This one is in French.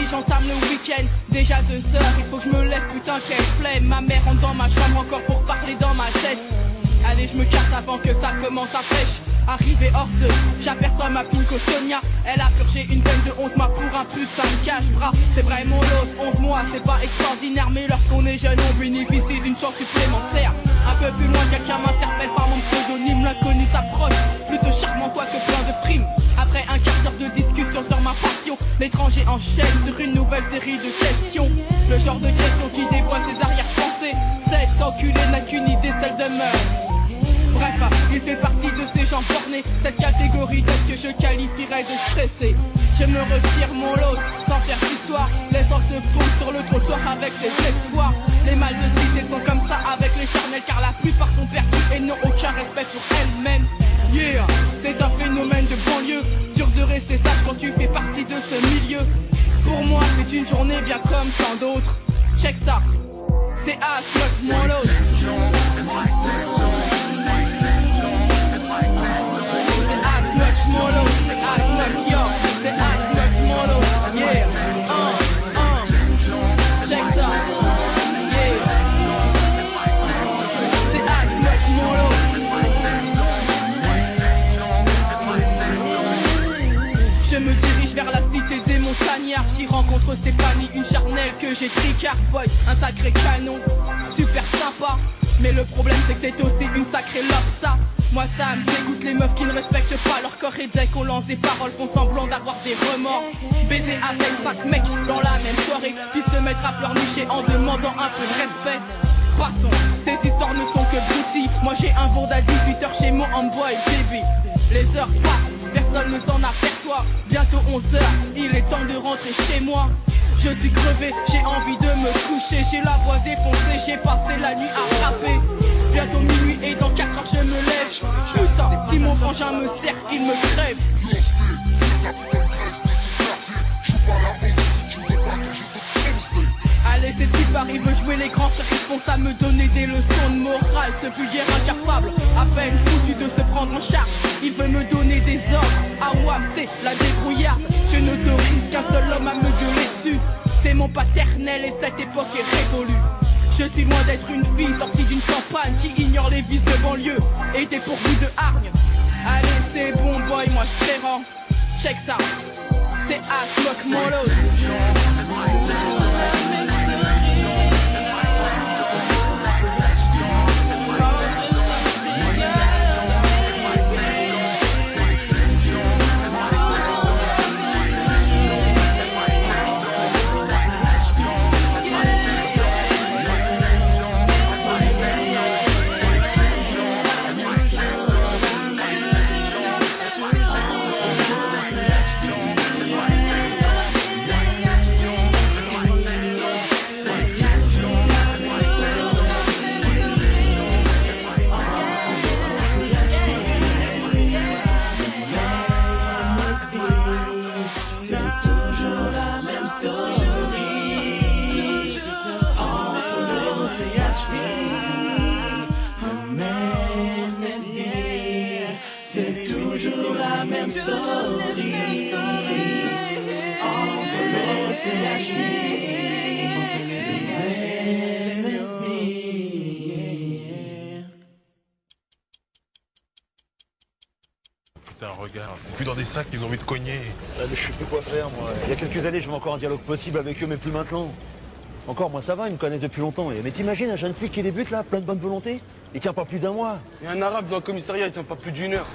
J'entame le week-end, déjà 2 heures, il faut que je me lève, putain quelle flemme. Ma mère rentre dans ma chambre encore pour parler dans ma tête. Allez je me casse avant que ça commence à pêche. Arrivé hors de, j'aperçois ma pinko Sonia. Elle a purgé une peine de 11 mois pour un pute, ça me cache bras. C'est vrai mon los, 11 mois c'est pas extraordinaire, mais lorsqu'on est jeune on bénéficie d'une chance supplémentaire. Un peu plus loin quelqu'un m'interpelle par mon pseudonyme. L'inconnu s'approche, plutôt charmant quoique plein de frimes. Après un quart d'heure de discussion sur ma passion, l'étranger enchaîne sur une nouvelle série de questions. Le genre de questions qui dévoile ses arrière-pensées. Cet enculé n'a qu'une idée, celle de meurtre. Bref, il fait partie de ces gens bornés, cette catégorie d'être que je qualifierais de stressé. Je me retire mon los sans faire d'histoire, laissant se pose sur le trottoir avec ses espoirs. Les mâles de cité sont comme ça avec les charnels, car la plupart sont perdus et n'ont aucun respect pour elles-mêmes. Yeah, c'est un phénomène de banlieue, dur de rester sage quand tu fais partie de ce milieu. Pour moi c'est une journée bien comme tant d'autres. Check ça, c'est Asmox mon los. Molo, c'est Asmox, yo, c'est Asmox, Molo, yeah, check ça, yeah, c'est Asmox, Molo. Je me dirige vers la cité des montagnards, j'y rencontre Stéphanie, une charnelle que j'ai tricard, boy, un sacré canon, super sympa, mais le problème c'est que c'est aussi une sacrée lopsa. Moi ça me dégoûte les meufs qui ne respectent pas leur corps, et dès qu'on lance des paroles font semblant d'avoir des remords. Baiser avec 5 mecs dans la même soirée, puis se mettre à pleurnicher en demandant un peu de respect. Passons, ces histoires ne sont que broutilles. Moi j'ai un bond à 18h chez mon homeboy baby. Les heures passent, personne ne s'en aperçoit. Bientôt 11h, il est temps de rentrer chez moi. Je suis crevé, j'ai envie de me coucher. J'ai la voix défoncée, j'ai passé la nuit à rapper. Bientôt minuit et dans 4 heures je me lève. Putain, si mon frangin me serre, il me crève. Allez, c'est type arrive jouer les grands frères responsables, me donner des leçons de morale. Ce vulgaire incapable, à peine foutu de se prendre en charge, il veut me donner des ordres. Ah ouais, c'est la débrouillarde. Je n'autorise qu'un seul homme à me gueuler dessus. C'est mon paternel et cette époque est révolue. Je suis loin d'être une fille sortie d'une campagne qui ignore les vices de banlieue et dépourvue de hargne. Allez c'est bon boy, moi je t'érends. Check ça, c'est Asmox Molo. C'est toujours la même story entre l'os et la cheville. Putain, regarde, plus dans des sacs, ils ont envie de cogner. Mais je sais plus quoi faire, moi. Il y a quelques années, je vais encore un dialogue possible avec eux, mais plus maintenant. Encore, moi, ça va, ils me connaissent depuis longtemps. Mais t'imagines un jeune flic qui débute, là, plein de bonne volonté? Il tient pas plus d'1 mois. Et un arabe dans le commissariat, il tient pas plus d'1 heure.